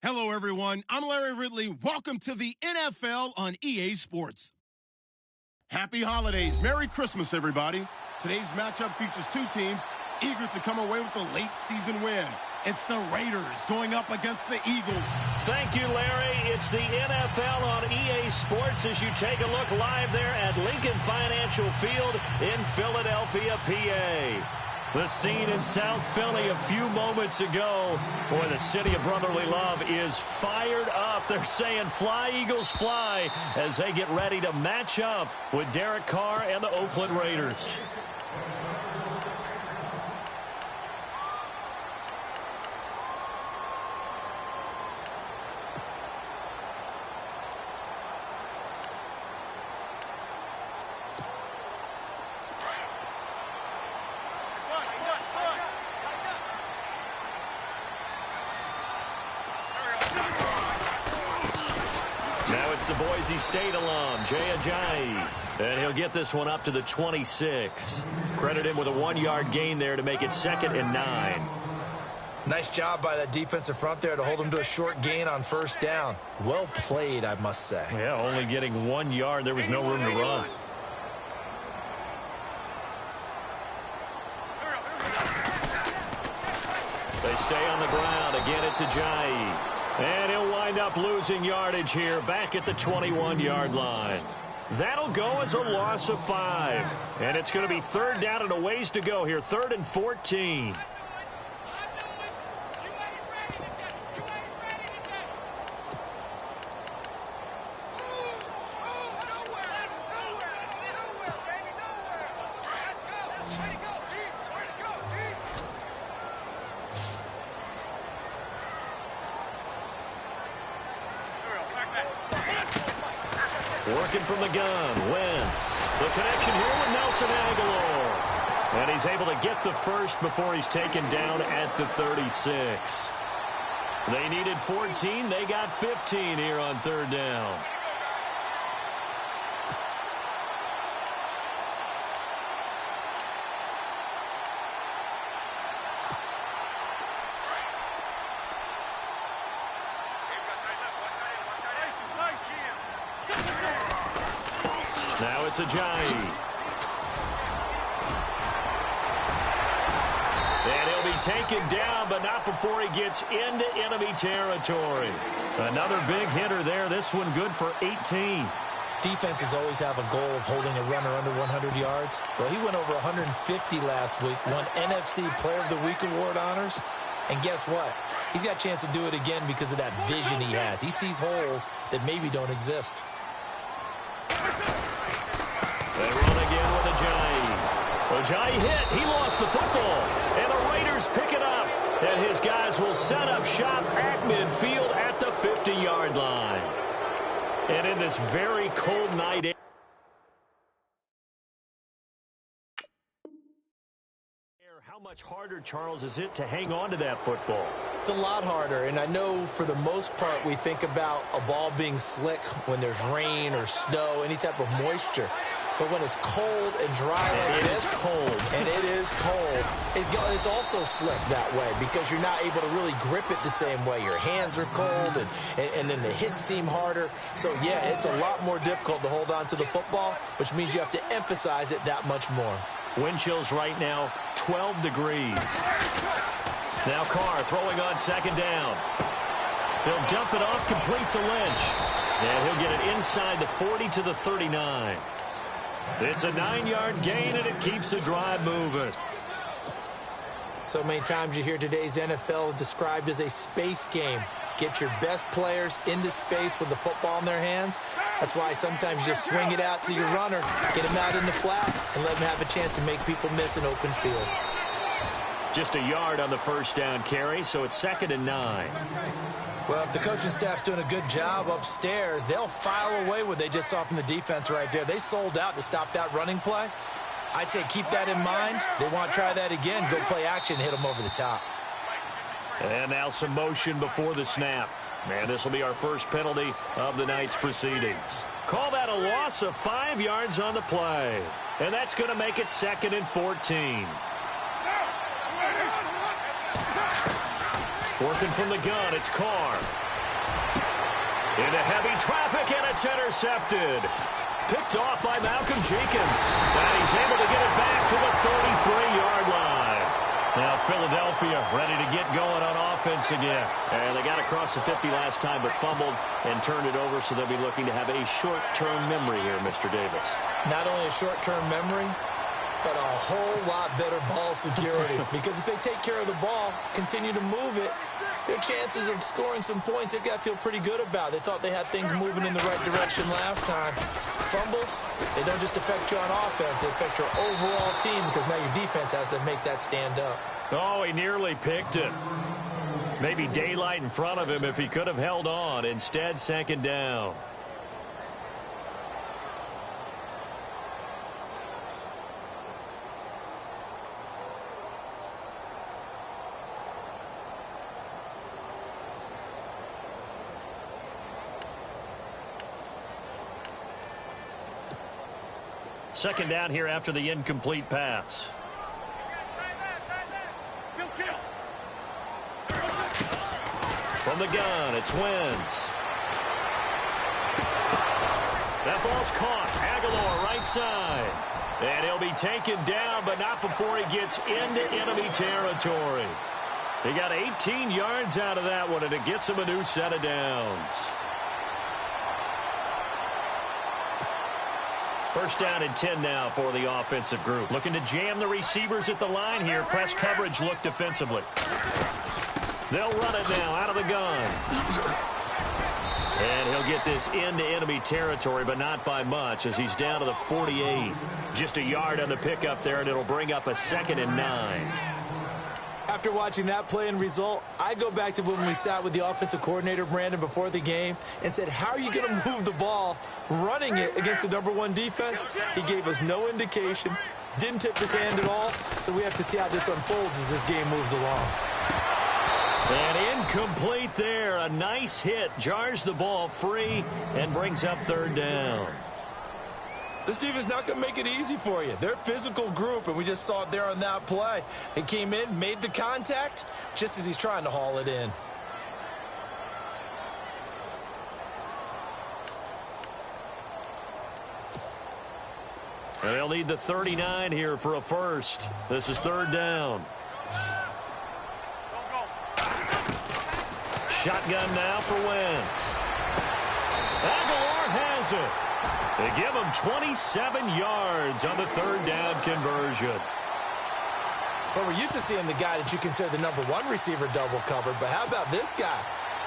Hello, everyone. I'm Larry Ridley. Welcome to the NFL on EA Sports. Happy holidays. Merry Christmas, everybody. Today's matchup features two teams eager to come away with a late season win. It's the Raiders going up against the Eagles. Thank you, Larry. It's the NFL on EA Sports as you take a look live there at Lincoln Financial Field in Philadelphia, PA. The scene in South Philly a few moments ago where the city of brotherly love is fired up. They're saying fly, Eagles, fly as they get ready to match up with Derek Carr and the Oakland Raiders. The Boise State alum, Jay Ajayi. And he'll get this one up to the 26. Credit him with a 1-yard gain there to make it 2nd and 9. Nice job by that defensive front there to hold him to a short gain on first down. Well played, I must say. Yeah, only getting 1 yard. There was no room to run. They stay on the ground. Again, it's Ajayi. And he'll wind up losing yardage here back at the 21-yard line. That'll go as a loss of 5. And it's going to be 3rd down and a ways to go here. 3rd and 14. Working from the gun, Wentz. The connection here with Nelson Aguilar. And he's able to get the first before he's taken down at the 36. They needed 14. They got 15 here on 3rd down. Now it's Ajayi. And he'll be taken down, but not before he gets into enemy territory. Another big hitter there. This one good for 18. Defenses always have a goal of holding a runner under 100 yards. Well, he went over 150 last week, won NFC Player of the Week award honors. And guess what? He's got a chance to do it again because of that vision he has. He sees holes that maybe don't exist. They run again with Ajayi. Ajayi hit. He lost the football. And the Raiders pick it up. And his guys will set up shop at midfield at the 50-yard line. And in this very cold night, how much harder, Charles, is it to hang on to that football? It's a lot harder, and I know for the most part we think about a ball being slick when there's rain or snow, any type of moisture. But when it's cold and dry like this, and it is cold, it's also slick that way because you're not able to really grip it the same way. Your hands are cold, and then the hits seem harder. So, yeah, it's a lot more difficult to hold on to the football, which means you have to emphasize it that much more. Wind chills right now, 12 degrees. Now Carr throwing on 2nd down. He'll dump it off complete to Lynch. And he'll get it inside the 40 to the 39. It's a 9-yard gain, and it keeps the drive moving. So many times you hear today's NFL described as a space game. Get your best players into space with the football in their hands. That's why sometimes you just swing it out to your runner, get him out in the flat, and let him have a chance to make people miss an open field. Just a yard on the 1st down carry, so it's 2nd and 9. Well, if the coaching staff's doing a good job upstairs, they'll file away what they just saw from the defense right there. They sold out to stop that running play. I'd say keep that in mind. They want to try that again, go play action, hit them over the top. And now some motion before the snap. And this will be our first penalty of the night's proceedings. Call that a loss of 5 yards on the play. And that's going to make it 2nd and 14. Working from the gun, it's Carr. Into heavy traffic, and it's intercepted. Picked off by Malcolm Jenkins. And he's able to get it back to the 33-yard line. Now Philadelphia ready to get going on offense again. And they got across the 50 last time, but fumbled and turned it over, so they'll be looking to have a short-term memory here, Mr. Davis. Not only a short-term memory, but a whole lot better ball security. Because if they take care of the ball, continue to move it, their chances of scoring some points, they've got to feel pretty good about. They thought they had things moving in the right direction last time. Fumbles, they don't just affect you on offense, they affect your overall team, because now your defense has to make that stand up. Oh, he nearly picked it. Maybe daylight in front of him if he could have held on. Instead, second down. Second down here after the incomplete pass. From the gun, it's Wentz. That ball's caught. Aguilar right side. And he'll be taken down, but not before he gets into enemy territory. He got 18 yards out of that one, and it gets him a new set of downs. First down and 10 now for the offensive group. Looking to jam the receivers at the line here. Press coverage look defensively. They'll run it now out of the gun. And he'll get this into enemy territory, but not by much, as he's down to the 48. Just a yard on the pickup there, and it'll bring up a 2nd and 9. After watching that play and result, I go back to when we sat with the offensive coordinator, Brandon, before the game and said, how are you going to move the ball running it against the #1 defense? He gave us no indication, didn't tip his hand at all, so we have to see how this unfolds as this game moves along. And incomplete there. A nice hit. Jars the ball free and brings up 3rd down. This defense is not going to make it easy for you. They're a physical group, and we just saw it there on that play. He came in, made the contact, just as he's trying to haul it in. And they'll need the 39 here for a first. This is 3rd down. Shotgun now for Wentz. Aguilar has it. They give him 27 yards on the 3rd down conversion. Well, we're used to seeing the guy that you consider the #1 receiver double covered, but how about this guy?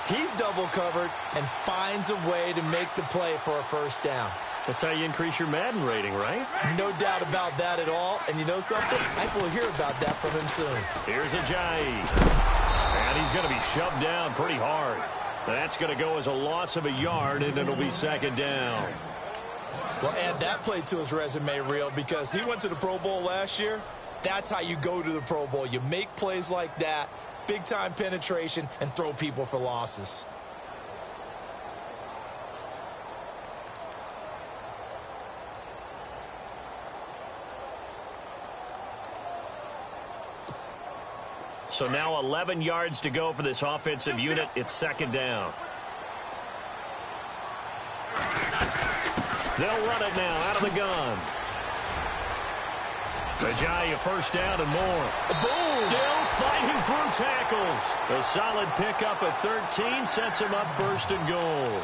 He's double covered and finds a way to make the play for a first down. That's how you increase your Madden rating, right? No doubt about that at all. And you know something? I will hear about that from him soon. Here's Ajayi. And he's going to be shoved down pretty hard. That's going to go as a loss of a yard, and it'll be 2nd down. Well, add that play to his resume reel, because he went to the Pro Bowl last year. That's how you go to the Pro Bowl. You make plays like that, big-time penetration, and throw people for losses. So now 11 yards to go for this offensive unit. It's 2nd down. They'll run it now out of the gun. Ajayi, a first down and more. Boom! Still fighting through tackles. A solid pickup at 13 sets him up 1st and goal.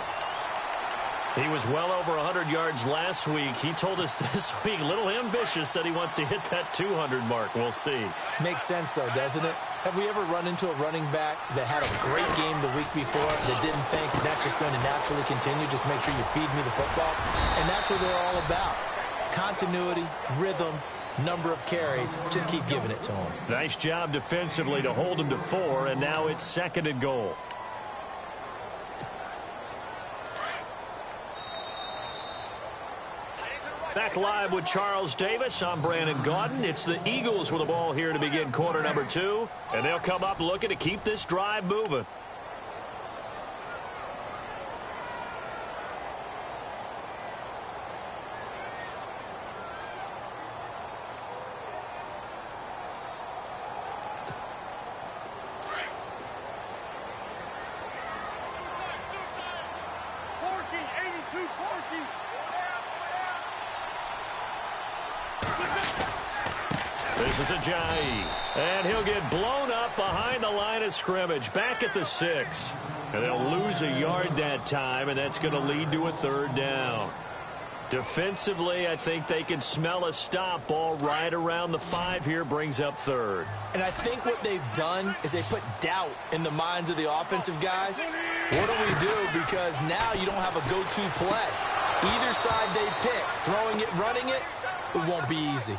He was well over 100 yards last week. He told us this week, a little ambitious, that he wants to hit that 200 mark. We'll see. Makes sense, though, doesn't it? Have we ever run into a running back that had a great game the week before that didn't think that's just going to naturally continue? Just make sure you feed me the football. And that's what they're all about. Continuity, rhythm, number of carries. Just keep giving it to him. Nice job defensively to hold him to 4, and now it's 2nd and goal. Back live with Charles Davis. I'm Brandon Gaudin. It's the Eagles with the ball here to begin quarter number 2. And they'll come up looking to keep this drive moving. This is Ajayi, and he'll get blown up behind the line of scrimmage, back at the 6. And they'll lose a yard that time, and that's going to lead to a 3rd down. Defensively, I think they can smell a stop. Ball right around the 5 here, brings up 3rd. And I think what they've done is they put doubt in the minds of the offensive guys. What do we do? Because now you don't have a go-to play. Either side they pick, throwing it, running it, it won't be easy.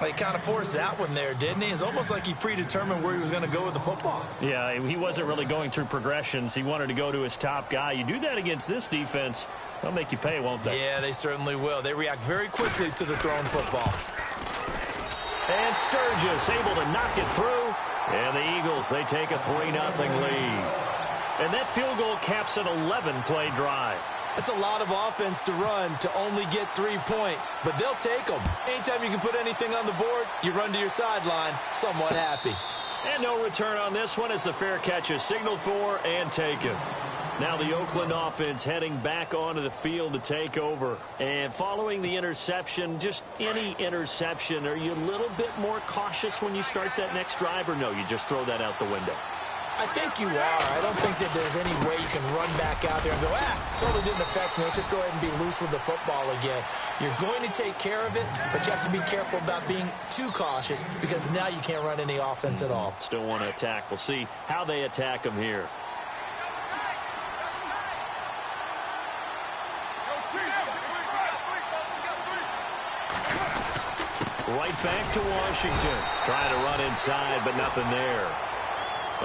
He kind of forced that one there, didn't he? It's almost like he predetermined where he was going to go with the football. Yeah, he wasn't really going through progressions. He wanted to go to his top guy. You do that against this defense, they'll make you pay, won't they? Yeah, they certainly will. They react very quickly to the thrown football. And Sturgis able to knock it through. And the Eagles, they take a 3-0 lead. And that field goal caps an 11-play drive. That's a lot of offense to run to only get 3 points, but they'll take them. Anytime you can put anything on the board, you run to your sideline, somewhat happy. And no return on this one as the fair catch is signaled for and taken. Now the Oakland offense heading back onto the field to take over. And following the interception, just any interception, are you a little bit more cautious when you start that next drive, or no, you just throw that out the window? I think you are. I don't think that there's any way you can run back out there and go, totally didn't affect me. Let's just go ahead and be loose with the football again. You're going to take care of it, but you have to be careful about being too cautious because now you can't run any offense at all. Still want to attack. We'll see how they attack them here. Right back to Washington. Trying to run inside, but nothing there.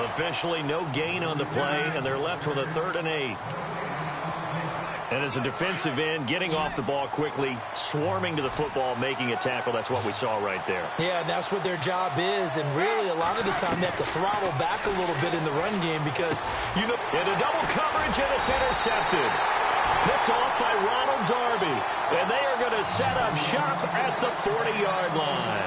Officially no gain on the play, and they're left with a 3rd and 8. And as a defensive end, getting off the ball quickly, swarming to the football, making a tackle, that's what we saw right there. Yeah, that's what their job is, and really a lot of the time they have to throttle back a little bit in the run game because, you know... Into double coverage, and it's intercepted. Picked off by Ronald Darby, and they are going to set up shop at the 40-yard line.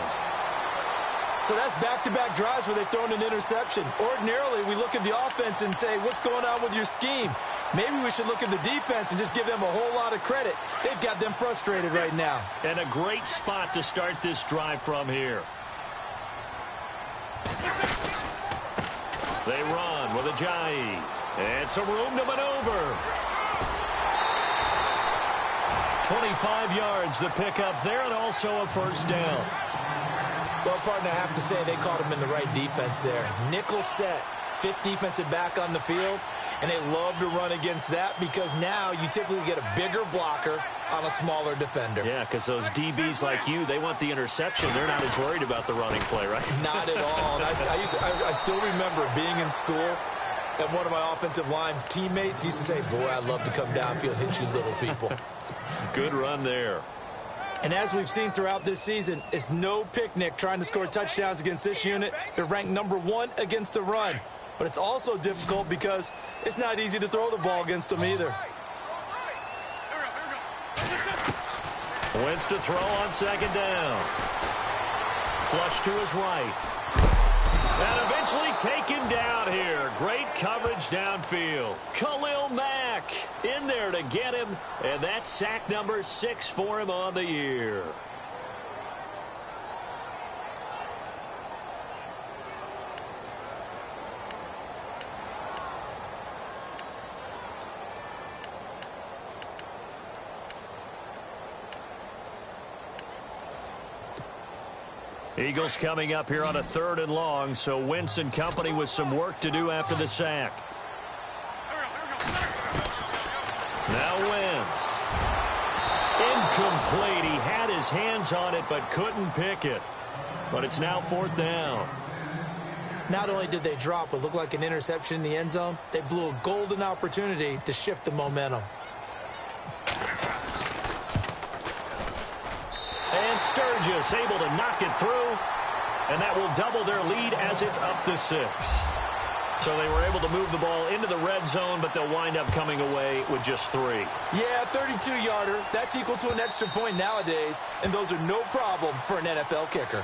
So that's back-to-back drives where they've thrown an interception. Ordinarily, we look at the offense and say, what's going on with your scheme? Maybe we should look at the defense and just give them a whole lot of credit. They've got them frustrated right now. And a great spot to start this drive from here. They run with Ajayi. And some room to maneuver. 25 yards the pickup there, and also a 1st down. Well, partner, I have to say they caught him in the right defense there. Nickel set, 5th defensive back on the field, and they love to run against that because now you typically get a bigger blocker on a smaller defender. Yeah, because those DBs like you, they want the interception. They're not as worried about the running play, right? Not at all. And I still remember being in school, and one of my offensive line teammates used to say, boy, I'd love to come downfield and hit you little people. Good run there. And as we've seen throughout this season, it's no picnic trying to score touchdowns against this unit. They're ranked number 1 against the run. But it's also difficult because it's not easy to throw the ball against them either. Wentz to throw on 2nd down. Flush to his right. And eventually taken down here. Great coverage downfield. Khalil Mack in there to get him. And that's sack number 6 for him on the year. Eagles coming up here on a 3rd and long, so Wentz and company with some work to do after the sack. Now Wentz. Incomplete. He had his hands on it but couldn't pick it. But it's now 4th down. Not only did they drop what looked like an interception in the end zone, they blew a golden opportunity to shift the momentum. And Sturgis able to knock it through. And that will double their lead as it's up to 6. So they were able to move the ball into the red zone, but they'll wind up coming away with just 3. Yeah, 32-yarder. That's equal to an extra point nowadays, and those are no problem for an NFL kicker.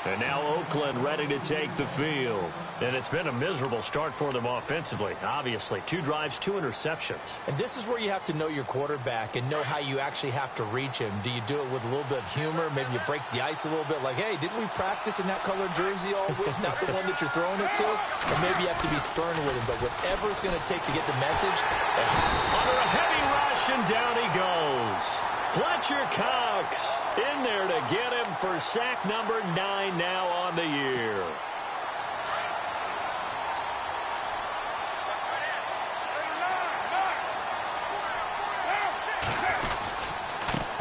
And now Oakland ready to take the field. And it's been a miserable start for them offensively. Obviously, 2 drives, 2 interceptions. And this is where you have to know your quarterback and know how you actually have to reach him. Do you do it with a little bit of humor? Maybe you break the ice a little bit like, hey, didn't we practice in that color jersey all week? Not the one that you're throwing it to? Or maybe you have to be stern with him. But whatever it's going to take to get the message, under a heavy rush, and down he goes. Fletcher Cox in there to get him for sack number 9 now on the year.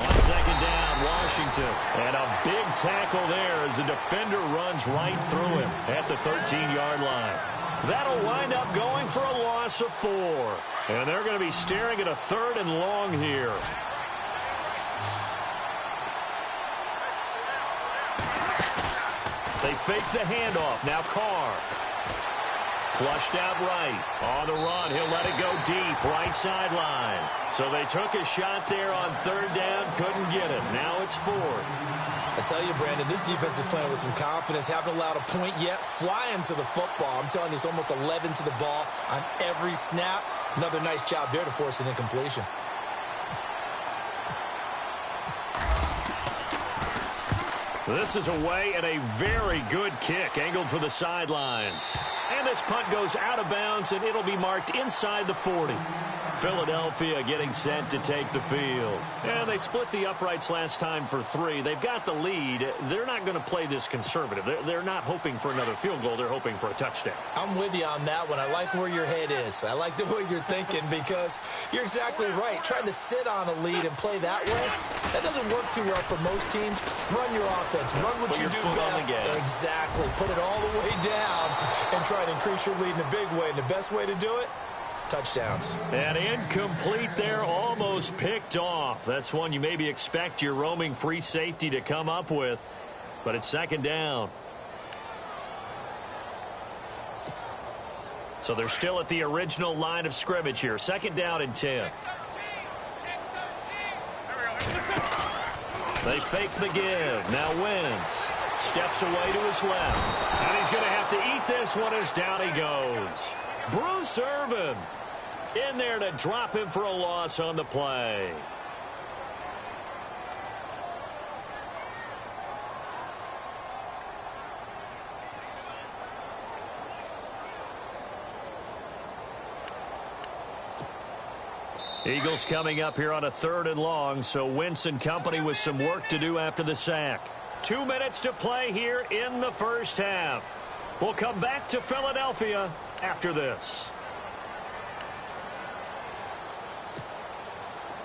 On second down, Washington. And a big tackle there as the defender runs right through him at the 13-yard line. That'll wind up going for a loss of 4. And they're going to be staring at a 3rd and long here. They fake the handoff. Now Carr. Flushed out right. On the run. He'll let it go deep. Right sideline. So they took a shot there on 3rd down. Couldn't get it. Now it's 4th. I tell you, Brandon, this defense is playing with some confidence. Haven't allowed a point yet. Flying to the football. I'm telling you, it's almost 11 to the ball on every snap. Another nice job there to force an incompletion. This is away and a very good kick angled for the sidelines. And this punt goes out of bounds, and it'll be marked inside the 40. Philadelphia getting set to take the field. And they split the uprights last time for 3. They've got the lead. They're not going to play this conservative. They're not hoping for another field goal. They're hoping for a touchdown. I'm with you on that one. I like where your head is. I like the way you're thinking because you're exactly right. Trying to sit on a lead and play that way, that doesn't work too well for most teams. Run your offense. Run what you do best. Exactly. Put it all the way down and try to increase your lead in a big way. And the best way to do it, touchdowns. And incomplete there, almost picked off. That's one you maybe expect your roaming free safety to come up with. But it's 2nd down. So they're still at the original line of scrimmage here. 2nd down and 10. They fake the give. Now Wentz steps away to his left. And he's going to have to eat this one as down he goes. Bruce Irvin in there to drop him for a loss on the play. Eagles coming up here on a 3rd and long, so Wentz and company with some work to do after the sack. 2 minutes to play here in the first half. We'll come back to Philadelphia after this.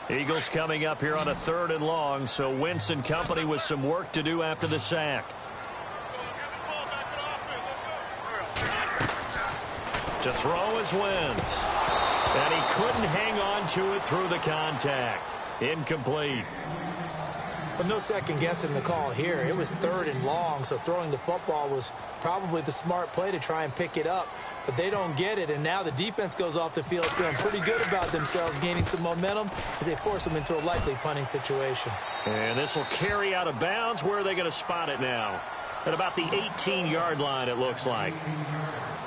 Eagles coming up here on a 3rd and long, so Wentz and company with some work to do after the sack. To throw is Wentz. And he couldn't hang on to it through the contact. Incomplete. But no second guessing the call here. It was 3rd and long, so throwing the football was probably the smart play to try and pick it up. But they don't get it, and now the defense goes off the field feeling pretty good about themselves, gaining some momentum as they force them into a likely punting situation. And this will carry out of bounds. Where are they going to spot it now? At about the 18-yard line, it looks like.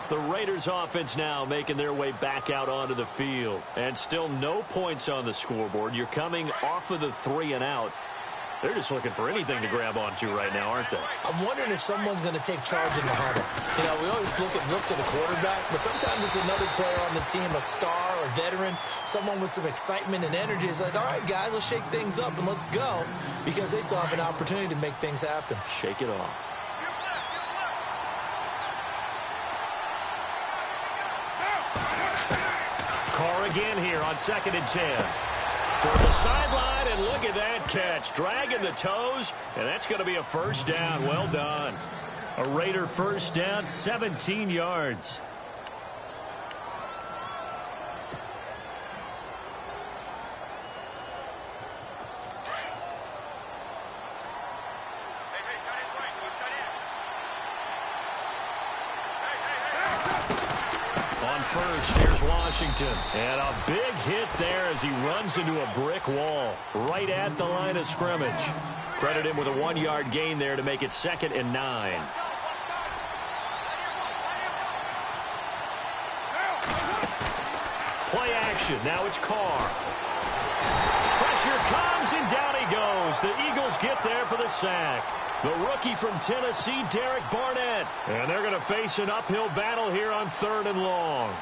The Raiders offense now making their way back out onto the field. And still no points on the scoreboard. You're coming off of the 3 and out. They're just looking for anything to grab onto right now, aren't they? I'm wondering if someone's going to take charge in the huddle. You know, we always look to the quarterback, but sometimes it's another player on the team, a star or veteran, someone with some excitement and energy. It's like, all right, guys, let's shake things up and let's go, because they still have an opportunity to make things happen. Shake it off. Carr again here on 2nd and 10. Toward the sideline, and look at that catch. Dragging the toes, and that's going to be a first down. Well done. A Raider first down, 17 yards. On first. Here's Washington. And a big hit there as he runs into a brick wall right at the line of scrimmage. Credit him with a 1-yard gain there to make it 2nd and 9. Play action. Now it's Carr. Pressure comes, and down he goes. The Eagles get there for the sack. The rookie from Tennessee, Derek Barnett. And they're going to face an uphill battle here on 3rd and long.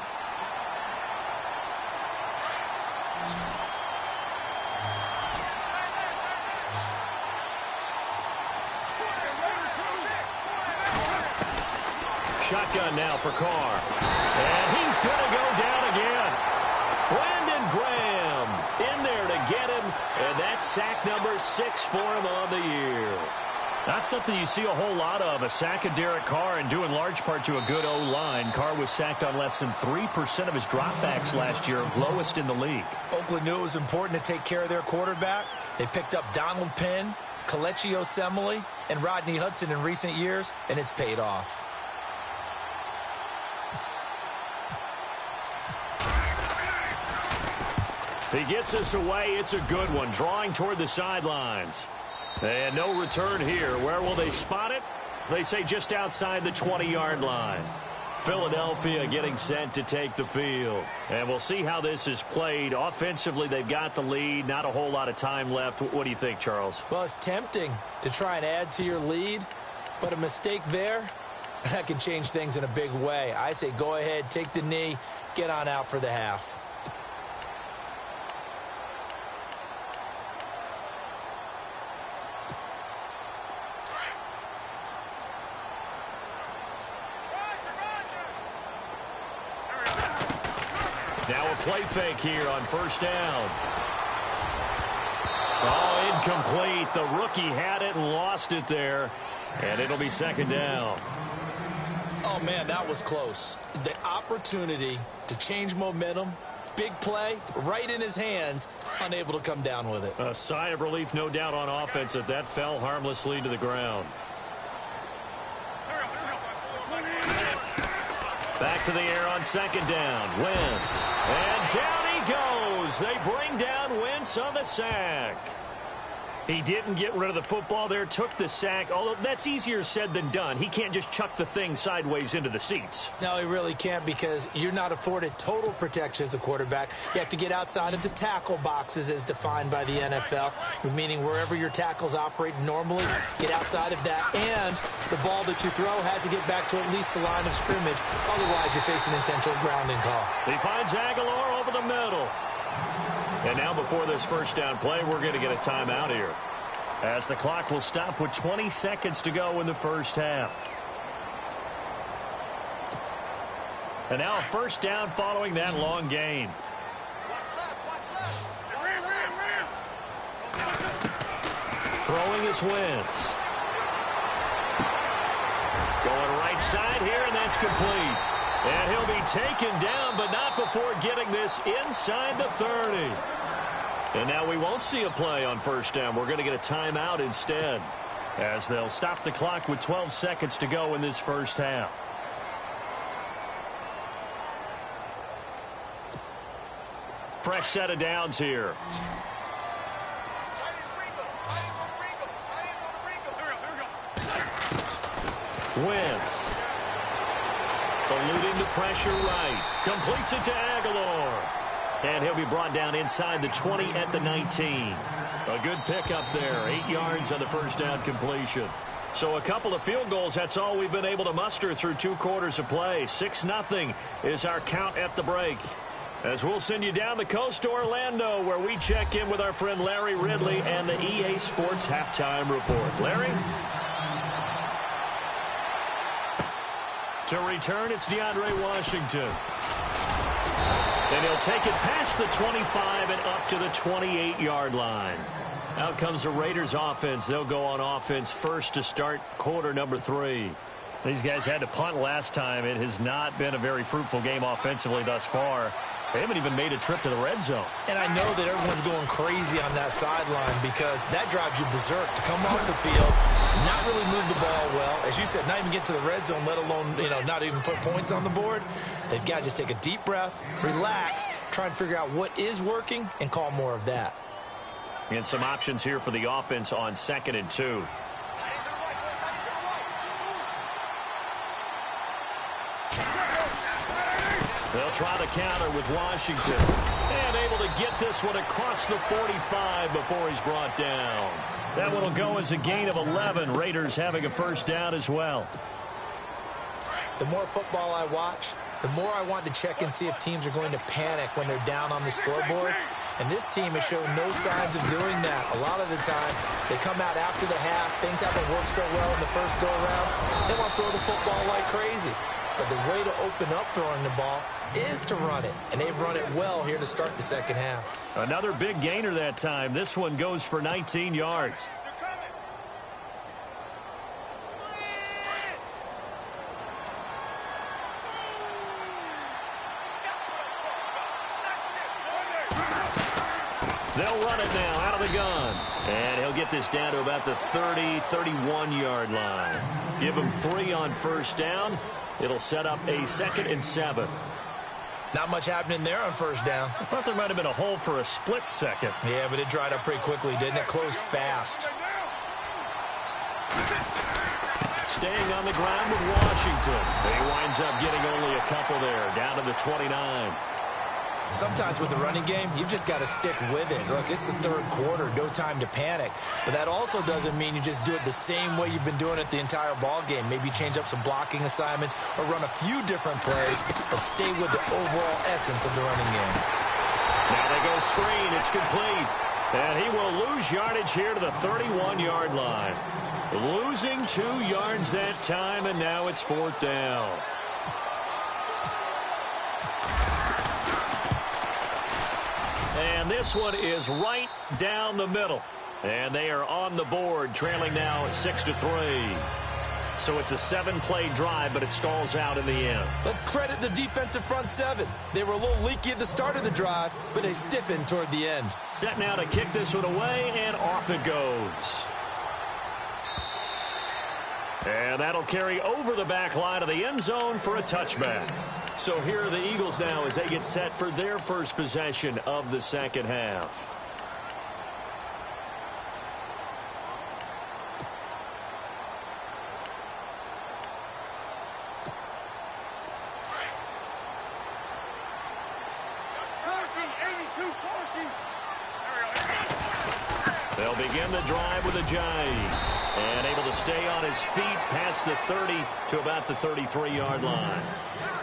Shotgun now for Carr. And he's going to go down again. Brandon Graham in there to get him. And that's sack number 6 for him on the year. Not something you see a whole lot of, a sack of Derek Carr, and due in large part to a good O-line. Carr was sacked on less than 3% of his dropbacks last year, lowest in the league. Oakland knew it was important to take care of their quarterback. They picked up Donald Penn, Kelechi Osemele, and Rodney Hudson in recent years, and it's paid off. He gets us away. It's a good one, drawing toward the sidelines. And no return here. Where will they spot it? They say just outside the 20-yard line. Philadelphia getting set to take the field. And we'll see how this is played. Offensively, they've got the lead. Not a whole lot of time left. What do you think, Charles? Well, it's tempting to try and add to your lead, but a mistake there, that can change things in a big way. I say go ahead, take the knee, get on out for the half. Now a play fake here on 1st down. Oh, incomplete. The rookie had it and lost it there. And it'll be 2nd down. Oh, man, that was close. The opportunity to change momentum, big play, right in his hands, unable to come down with it. A sigh of relief, no doubt, on offense that that fell harmlessly to the ground. Back to the air on 2nd down. Wentz. And down he goes. They bring down Wentz on the sack. He didn't get rid of the football there, took the sack, although that's easier said than done. He can't just chuck the thing sideways into the seats. No, he really can't, because you're not afforded total protection as a quarterback. You have to get outside of the tackle boxes as defined by the NFL, meaning wherever your tackles operate normally, get outside of that, and the ball that you throw has to get back to at least the line of scrimmage. Otherwise, you're facing intentional grounding call. He finds Aguilar over the middle. And now before this 1st down play, we're going to get a timeout here, as the clock will stop with 20 seconds to go in the 1st half. And now a 1st down following that long gain. Throwing is Wentz. Going right side here, and that's complete. And he'll be taken down, but not before getting this inside the 30. And now we won't see a play on 1st down. We're going to get a timeout instead, as they'll stop the clock with 12 seconds to go in this 1st half. Fresh set of downs here. Wentz. Eluding the pressure right. Completes it to Aguilar. And he'll be brought down inside the 20 at the 19. A good pickup there. 8 yards on the 1st down completion. So a couple of field goals, that's all we've been able to muster through 2 quarters of play. 6-0 is our count at the break. As we'll send you down the coast to Orlando, where we check in with our friend Larry Ridley and the EA Sports Halftime Report. Larry? To return, it's DeAndre Washington. And he'll take it past the 25 and up to the 28-yard line. Out comes the Raiders offense. They'll go on offense first to start quarter number 3. These guys had to punt last time. It has not been a very fruitful game offensively thus far. They haven't even made a trip to the red zone. And I know that everyone's going crazy on that sideline because that drives you berserk to come off the field, not really move the ball well. As you said, not even get to the red zone, let alone, not even put points on the board. They've got to just take a deep breath, relax, try and figure out what is working, and call more of that. And some options here for the offense on 2nd and 2. They'll try the counter with Washington. And able to get this one across the 45 before he's brought down. That one will go as a gain of 11. Raiders having a first down as well. The more football I watch, the more I want to check and see if teams are going to panic when they're down on the scoreboard. And this team has shown no signs of doing that. A lot of the time, they come out after the half. Things haven't worked so well in the first go-around. They want to throw the football like crazy. But the way to open up throwing the ball is to run it. And they've run it well here to start the second half. Another big gainer that time. This one goes for 19 yards. They'll run it now out of the gun. And he'll get this down to about the 30, 31-yard line. Give him 3 on first down. It'll set up a 2nd and 7. Not much happening there on first down. I thought there might have been a hole for a split second. Yeah, but it dried up pretty quickly, didn't it? Closed fast. Staying on the ground with Washington. He winds up getting only a couple there, down to the 29. Sometimes with the running game, you've just got to stick with it. Look, it's the third quarter, no time to panic. But that also doesn't mean you just do it the same way you've been doing it the entire ball game. Maybe change up some blocking assignments or run a few different plays, but stay with the overall essence of the running game. Now they go screen. It's complete. And he will lose yardage here to the 31-yard line. Losing 2 yards that time, and now it's 4th down. And this one is right down the middle. And they are on the board, trailing now 6-3. So it's a 7-play drive, but it stalls out in the end. Let's credit the defensive front 7. They were a little leaky at the start of the drive, but they stiffened toward the end. Set now to kick this one away, and off it goes. And that'll carry over the back line of the end zone for a touchback. So here are the Eagles now as they get set for their first possession of the second half. They'll begin the drive with a jive. And able to stay on his feet past the 30 to about the 33-yard line.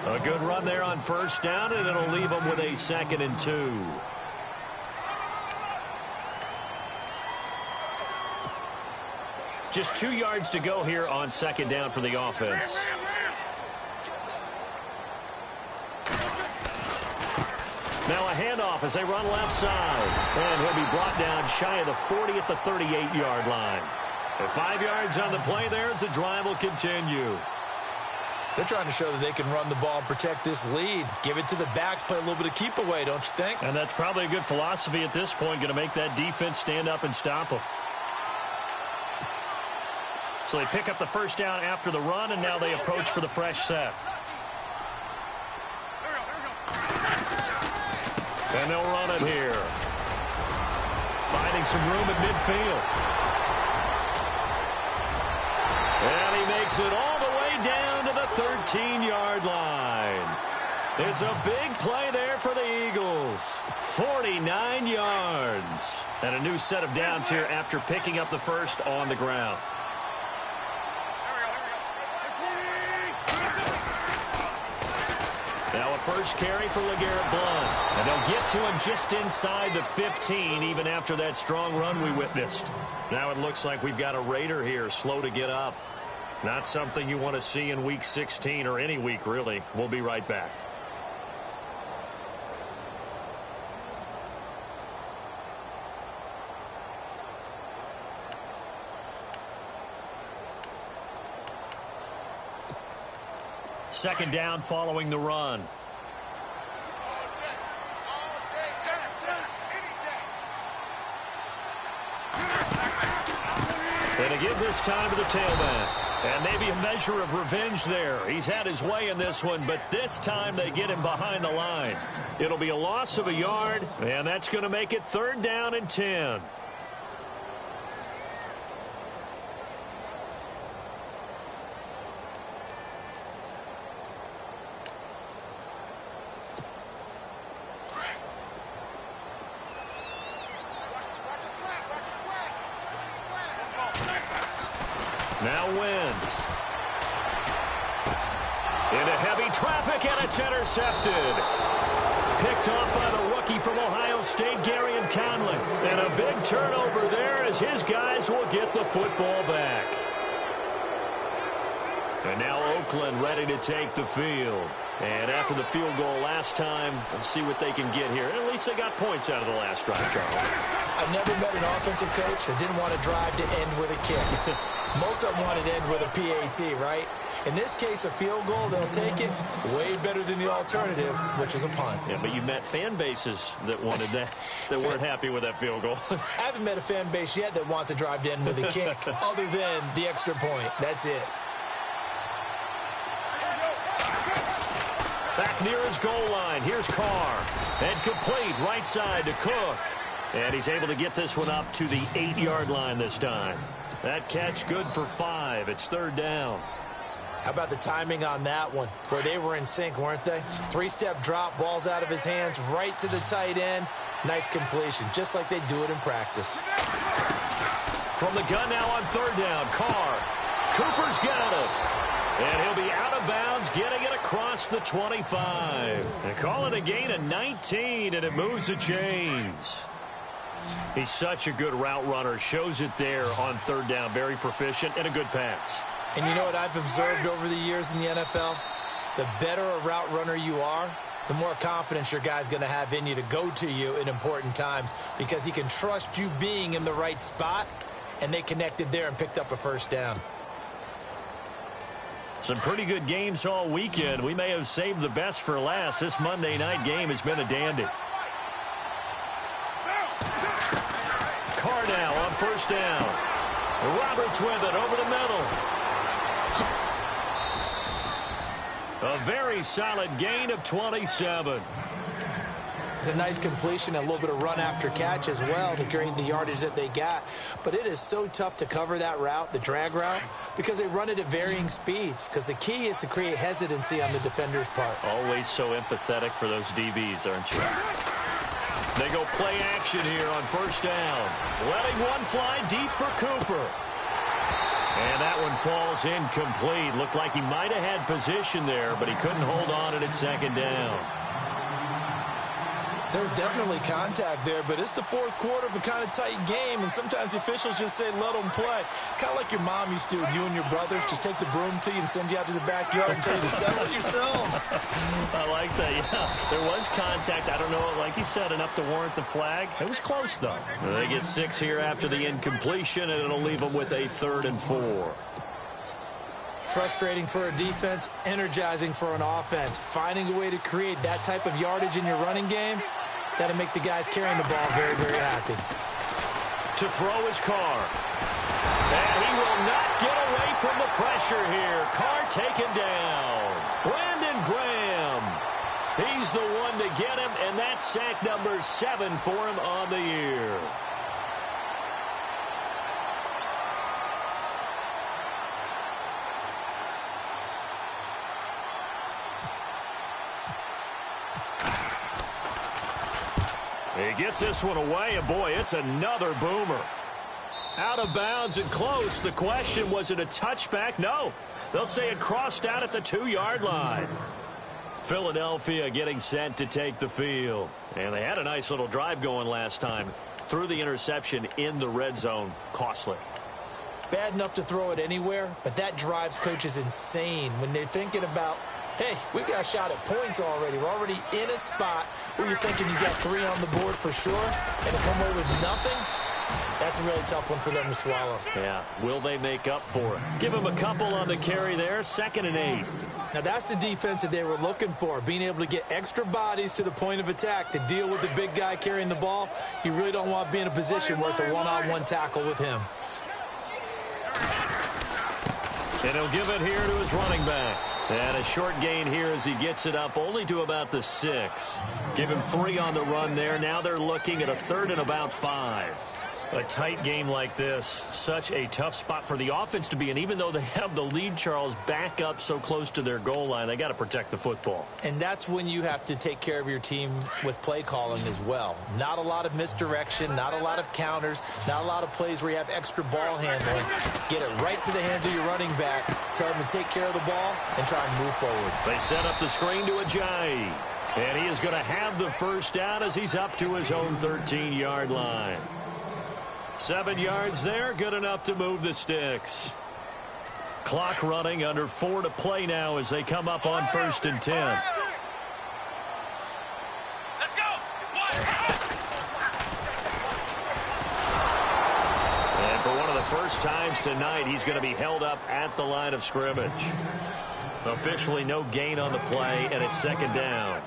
A good run there on first down, and it'll leave them with a 2nd and 2. Just 2 yards to go here on 2nd down for the offense. Now a handoff as they run left side. And he'll be brought down shy of the 40 at the 38-yard line. And 5 yards on the play there as the drive will continue. They're trying to show that they can run the ball and protect this lead. Give it to the backs, play a little bit of keep away, don't you think? And that's probably a good philosophy at this point, going to make that defense stand up and stop them. So they pick up the first down after the run, and now they approach for the fresh set. And they'll run it here. Finding some room at midfield. And he makes it all the way down to the 13-yard line. It's a big play there for the Eagles. 49 yards. And a new set of downs here after picking up the first on the ground. Now a first carry for LeGarrette Blount. And they'll get to him just inside the 15, even after that strong run we witnessed. Now it looks like we've got a Raider here, slow to get up. Not something you want to see in Week 16 or any week, really. We'll be right back. Second down following the run. And to give this time to the tailback. And maybe a measure of revenge there. He's had his way in this one, but this time they get him behind the line. It'll be a loss of a yard, and that's going to make it 3rd down and 10. Now Wentz. Into heavy traffic, and it's intercepted. Picked off by the rookie from Ohio State, Garyon Conley. And a big turnover there as his guys will get the football back. And now Oakland ready to take the field. And after the field goal last time, let's see what they can get here. At least they got points out of the last drive, Charles. I've never met an offensive coach that didn't want to drive to end with a kick. Most of them wanted to end with a PAT, right? In this case, a field goal, they'll take it. Way better than the alternative, which is a punt. Yeah, but you met fan bases that wanted that, that weren't happy with that field goal. I haven't met a fan base yet that wants to drive to end with a kick, other than the extra point. That's it. Back near his goal line. Here's Carr. And complete right side to Cook. And he's able to get this one up to the 8-yard line this time. That catch good for 5. It's 3rd down. How about the timing on that one, where they were in sync, weren't they? 3-step drop, balls out of his hands, right to the tight end. Nice completion, just like they do it in practice. From the gun now on 3rd down, Carr. Cooper's got it. And he'll be out of bounds, getting it across the 25. And calling a gain of 19, and it moves the chains. He's such a good route runner. Shows it there on 3rd down. Very proficient and a good pass. And you know what I've observed over the years in the NFL? The better a route runner you are, the more confidence your guy's going to have in you to go to you in important times, because he can trust you being in the right spot, and they connected there and picked up a 1st down. Some pretty good games all weekend. We may have saved the best for last. This Monday night game has been a dandy. Carr now on 1st down. Roberts with it over the middle. A very solid gain of 27. It's a nice completion, a little bit of run after catch as well to create the yardage that they got. But it is so tough to cover that route, the drag route, because they run it at varying speeds. Because the key is to create hesitancy on the defender's part. Always so empathetic for those DBs, aren't you? They go play action here on 1st down. Letting one fly deep for Cooper. And that one falls incomplete. Looked like he might have had position there, but he couldn't hold on it at 2nd down. There's definitely contact there, but it's the 4th quarter of a kind of tight game, and sometimes the officials just say, let them play. Kind of like your mom used to with you and your brothers. Just take the broom to you and send you out to the backyard and tell you to settle it yourselves. I like that, yeah. There was contact. I don't know, like you said, enough to warrant the flag. It was close, though. They get 6 here after the incompletion, and it'll leave them with a 3rd and 4. Frustrating for a defense, energizing for an offense. Finding a way to create that type of yardage in your running game, that'll make the guys carrying the ball very, very happy. To throw is Carr. And he will not get away from the pressure here. Carr taken down. Brandon Graham. He's the one to get him, and that's sack number 7 for him on the year. He gets this one away, and boy, it's another boomer. Out of bounds and close. The question, was it a touchback? No. They'll say it crossed out at the 2-yard line. Philadelphia getting set to take the field. And they had a nice little drive going last time. Threw the interception in the red zone. Costly. Bad enough to throw it anywhere, but that drives coaches insane when they're thinking about, hey, we got a shot at points already. We're already in a spot where you're thinking you got 3 on the board for sure, and to come away with nothing, that's a really tough one for them to swallow. Yeah, will they make up for it? Give them a couple on the carry there, 2nd and 8. Now, that's the defense that they were looking for, being able to get extra bodies to the point of attack to deal with the big guy carrying the ball. You really don't want to be in a position where it's a one-on-one tackle with him. And he'll give it here to his running back. And a short gain here as he gets it up only to about the 6. Give him 3 on the run there. Now they're looking at a 3rd and about 5. A tight game like this, such a tough spot for the offense to be in. Even though they have the lead, Charles, back up so close to their goal line, they got to protect the football. And that's when you have to take care of your team with play calling as well. Not a lot of misdirection, not a lot of counters, not a lot of plays where you have extra ball handling. Get it right to the hands of your running back, tell him to take care of the ball, and try and move forward. They set up the screen to Ajayi. And he is going to have the first down as he's up to his own 13-yard line. 7 yards there, good enough to move the sticks. Clock running, under 4 to play now as they come up on 1st and 10. Let's go. And for one of the first times tonight, he's going to be held up at the line of scrimmage. Officially no gain on the play, and it's 2nd down.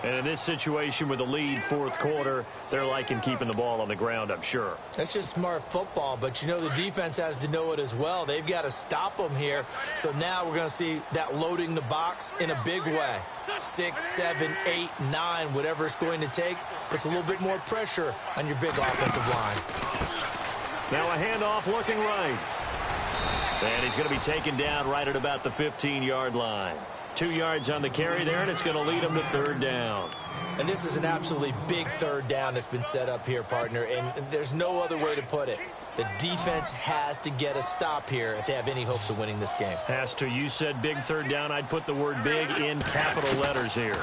And in this situation with the lead, 4th quarter, they're liking keeping the ball on the ground, I'm sure. That's just smart football, but you know the defense has to know it as well. They've got to stop them here. So now we're going to see that loading the box in a big way. 6, 7, 8, 9, whatever it's going to take, puts a little bit more pressure on your big offensive line. Now a handoff looking right. And he's going to be taken down right at about the 15-yard line. 2 yards on the carry there, and it's going to lead him to 3rd down. And this is an absolutely big 3rd down that's been set up here, partner, and there's no other way to put it. The defense has to get a stop here if they have any hopes of winning this game. Has to. You said big 3rd down. I'd put the word big in capital letters here.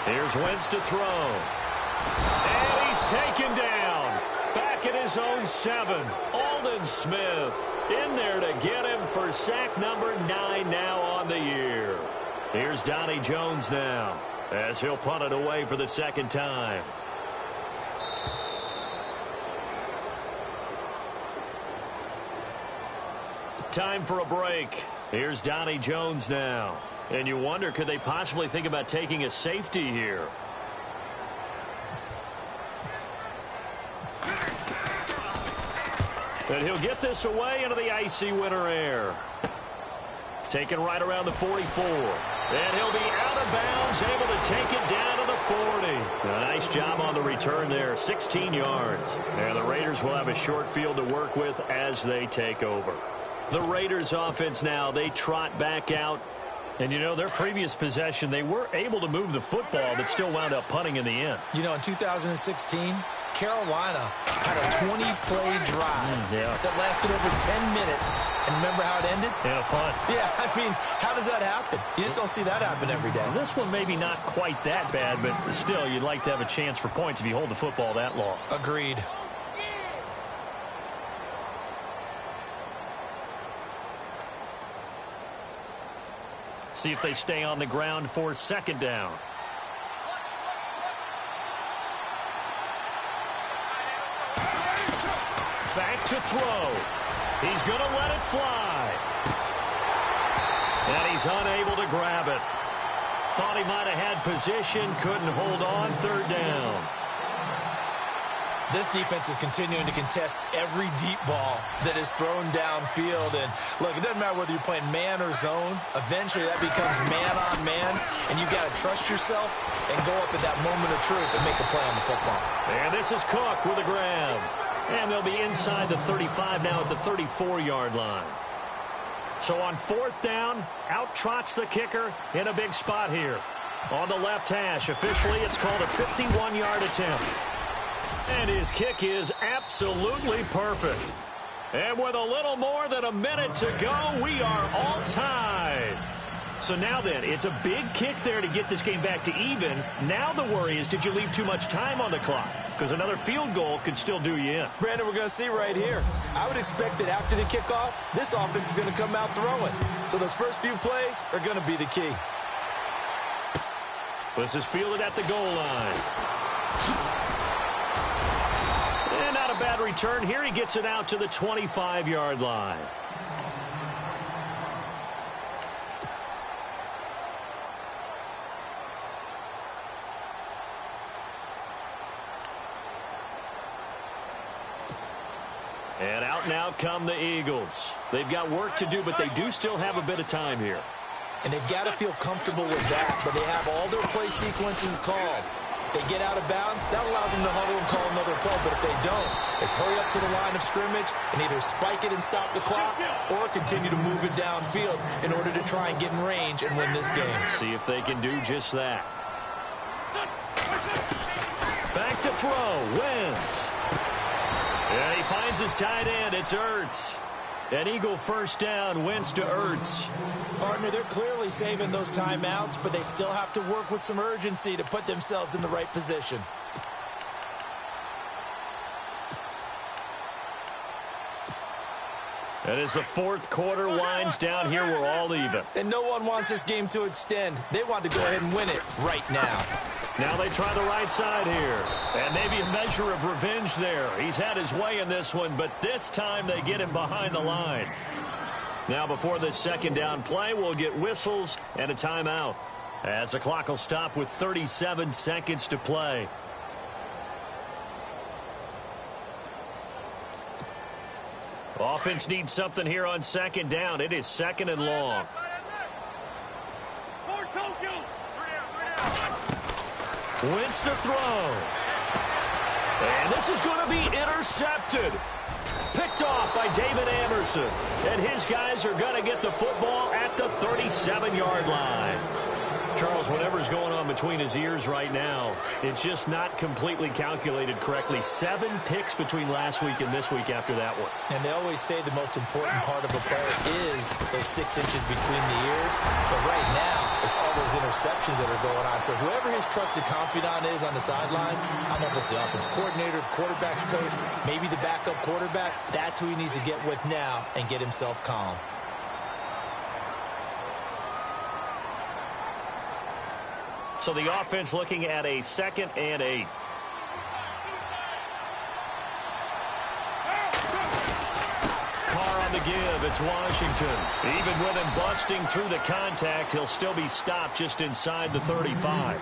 Here's Wentz to throw. And he's taken down. Back at his own 7. Aldon Smith in there to get him for sack number 9 now on the year. Here's Donnie Jones now as he'll punt it away for the 2nd time. Time for a break. Here's Donnie Jones now. And you wonder, could they possibly think about taking a safety here? And he'll get this away into the icy winter air. Taken right around the 44. And he'll be out of bounds, able to take it down to the 40. A nice job on the return there, 16 yards. And the Raiders will have a short field to work with as they take over. The Raiders offense now, they trot back out. And, you know, their previous possession, they were able to move the football, but still wound up punting in the end. You know, in 2016, Carolina had a 20-play drive that lasted over 10 minutes. And remember how it ended? Yeah, punt. Yeah, I mean, how does that happen? You just don't see that happen every day. This one maybe not quite that bad, but still, you'd like to have a chance for points if you hold the football that long. Agreed. See if they stay on the ground for 2nd down. Back to throw. He's going to let it fly. And he's unable to grab it. Thought he might have had position, couldn't hold on. 3rd down. This defense is continuing to contest every deep ball that is thrown downfield. And, look, it doesn't matter whether you're playing man or zone. Eventually, that becomes man-on-man, and you've got to trust yourself and go up at that moment of truth and make a play on the football. And this is Cook with a grab. And they'll be inside the 35 now at the 34-yard line. So on 4th down, out trots the kicker in a big spot here. On the left hash, officially it's called a 51-yard attempt. And his kick is absolutely perfect. And with a little more than a minute to go, we are all tied. So now then, it's a big kick there to get this game back to even. Now the worry is, did you leave too much time on the clock? Because another field goal could still do you in. Brandon, we're going to see right here. I would expect that after the kickoff, this offense is going to come out throwing. So those first few plays are going to be the key. This is fielded at the goal line. And not a bad return here. He gets it out to the 25-yard line. And out now come the Eagles. They've got work to do, but they do still have a bit of time here. And they've got to feel comfortable with that, but they have all their play sequences called. If they get out of bounds, that allows them to huddle and call another play. But if they don't, it's hurry up to the line of scrimmage and either spike it and stop the clock or continue to move it downfield in order to try and get in range and win this game. See if they can do just that. Back to throw. Wentz. And he finds his tight end. It's Ertz. An Eagle first down. Wentz to Ertz. Partner, they're clearly saving those timeouts, but they still have to work with some urgency to put themselves in the right position. And as the fourth quarter winds down here, we're all even. And no one wants this game to extend. They want to go ahead and win it right now. Now they try the right side here. And maybe a measure of revenge there. He's had his way in this one, but this time they get him behind the line. Now before this second down play, we'll get whistles and a timeout, as the clock will stop with 37 seconds to play. Offense needs something here on second down. It is second and long. Wentz to throw. And this is going to be intercepted. Picked off by David Anderson. And his guys are going to get the football at the 37-yard line. Charles, whatever's going on between his ears right now, it's just not completely calculated correctly. 7 picks between last week and this week after that one. And they always say the most important part of a player is those 6 inches between the ears. But right now, it's all those interceptions that are going on. So whoever his trusted confidant is on the sidelines, I don't know if it's the offense coordinator, the quarterback's coach, maybe the backup quarterback, that's who he needs to get with now and get himself calm. So the offense looking at a 2nd and 8. Carr on the give. It's Washington. Even with him busting through the contact, he'll still be stopped just inside the 35.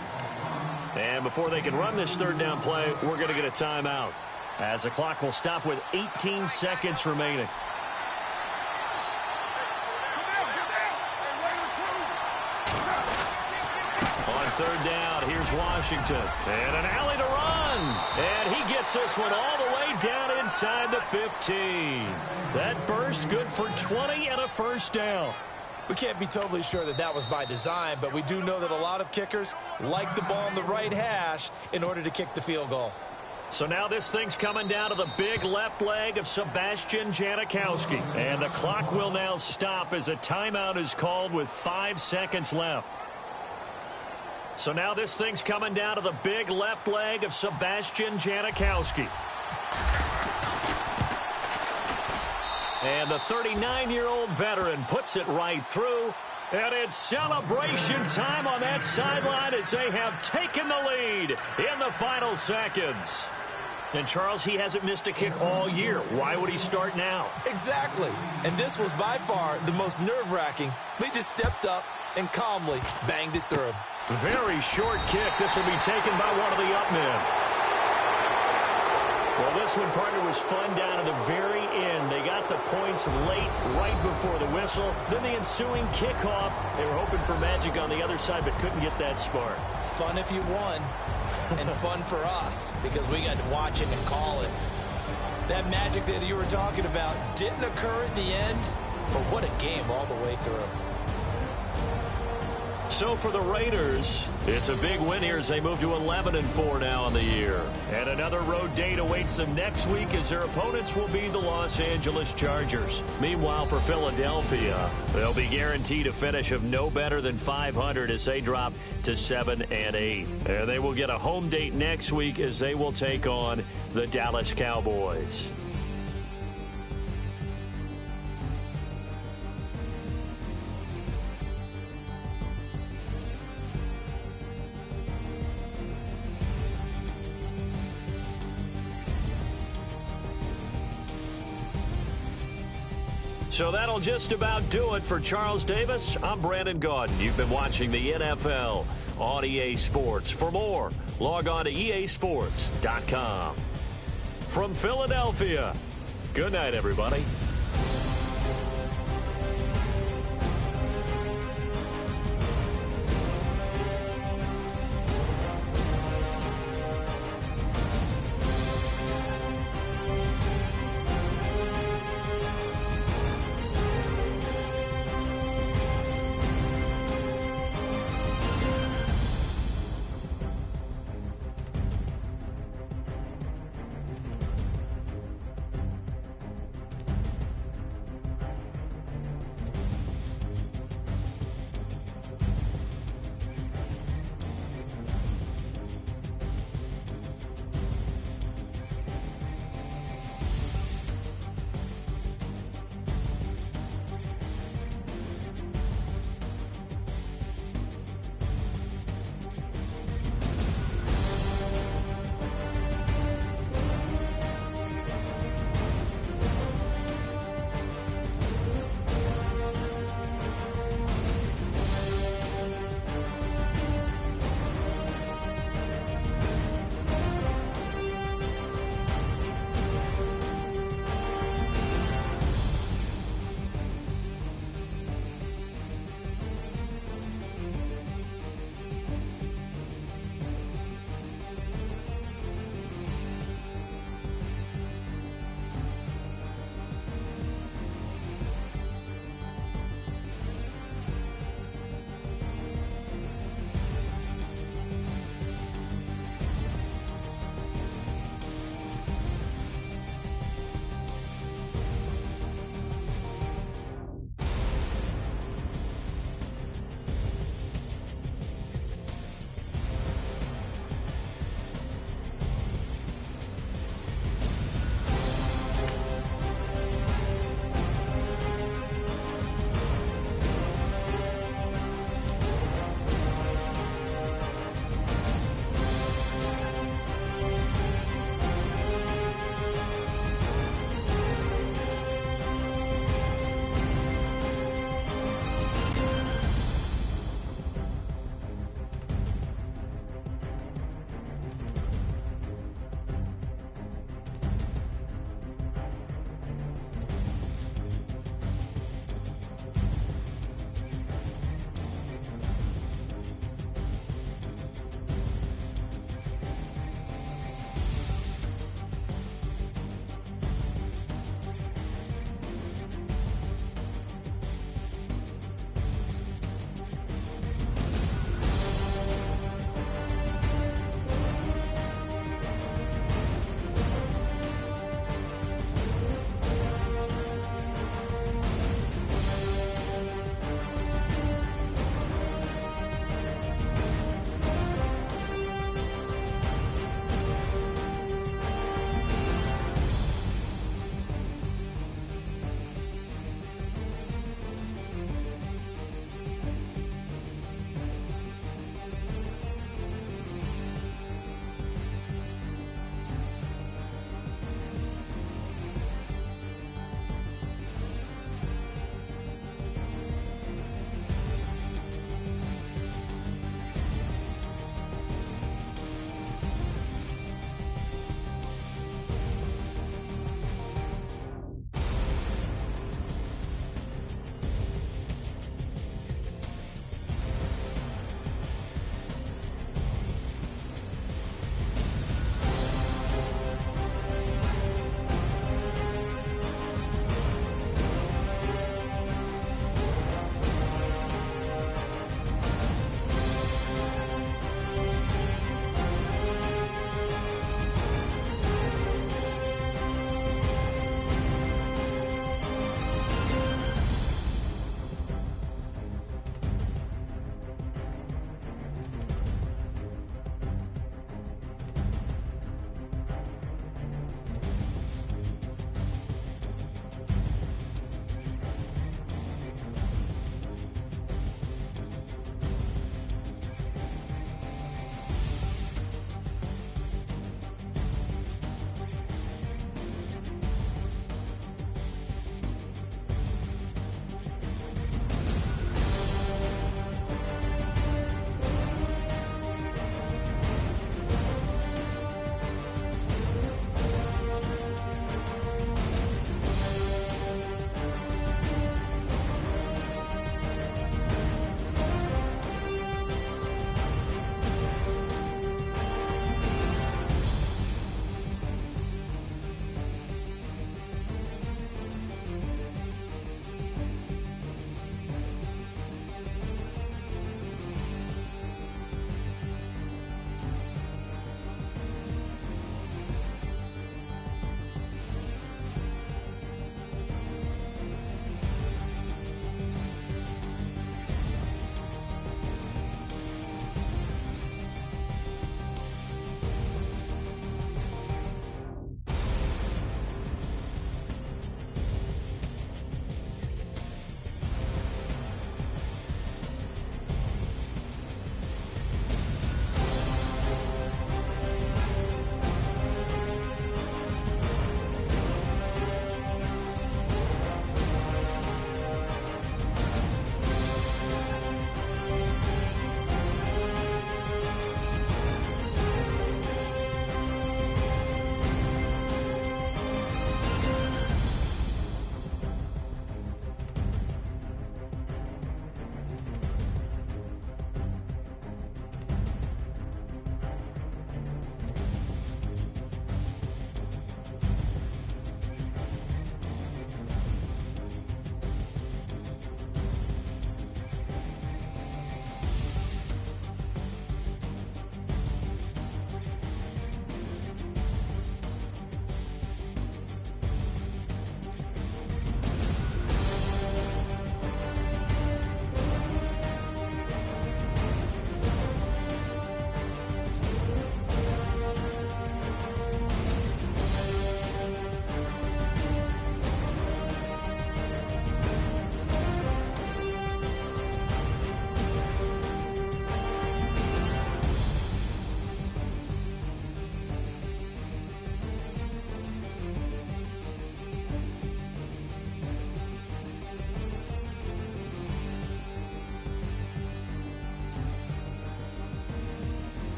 And before they can run this third down play, we're going to get a timeout, as the clock will stop with 18 seconds remaining. Third down, here's Washington. And an alley to run. And he gets this one all the way down inside the 15. That burst good for 20 and a first down. We can't be totally sure that that was by design, but we do know that a lot of kickers like the ball on the right hash in order to kick the field goal. So now this thing's coming down to the big left leg of Sebastian Janikowski. And the clock will now stop as a timeout is called with 5 seconds left. So now this thing's coming down to the big left leg of Sebastian Janikowski. And the 39-year-old veteran puts it right through. And it's celebration time on that sideline as they have taken the lead in the final seconds. And Charles, he hasn't missed a kick all year. Why would he start now? Exactly. And this was by far the most nerve-wracking. They just stepped up and calmly banged it through. Very short kick. This will be taken by one of the up men. Well, this one, partner, was fun down to the very end. They got the points late, right before the whistle. Then the ensuing kickoff. They were hoping for magic on the other side, but couldn't get that spark. Fun if you won, and fun for us, because we got to watch it and call it. That magic that you were talking about didn't occur at the end, but what a game all the way through. So for the Raiders, it's a big win here as they move to 11-4 now on the year. And another road date awaits them next week as their opponents will be the Los Angeles Chargers. Meanwhile, for Philadelphia, they'll be guaranteed a finish of no better than 500 as they drop to 7-8. And they will get a home date next week as they will take on the Dallas Cowboys. So that'll just about do it for Charles Davis. I'm Brandon Gaudin. You've been watching the NFL on EA Sports. For more, log on to easports.com. From Philadelphia, Good night, everybody.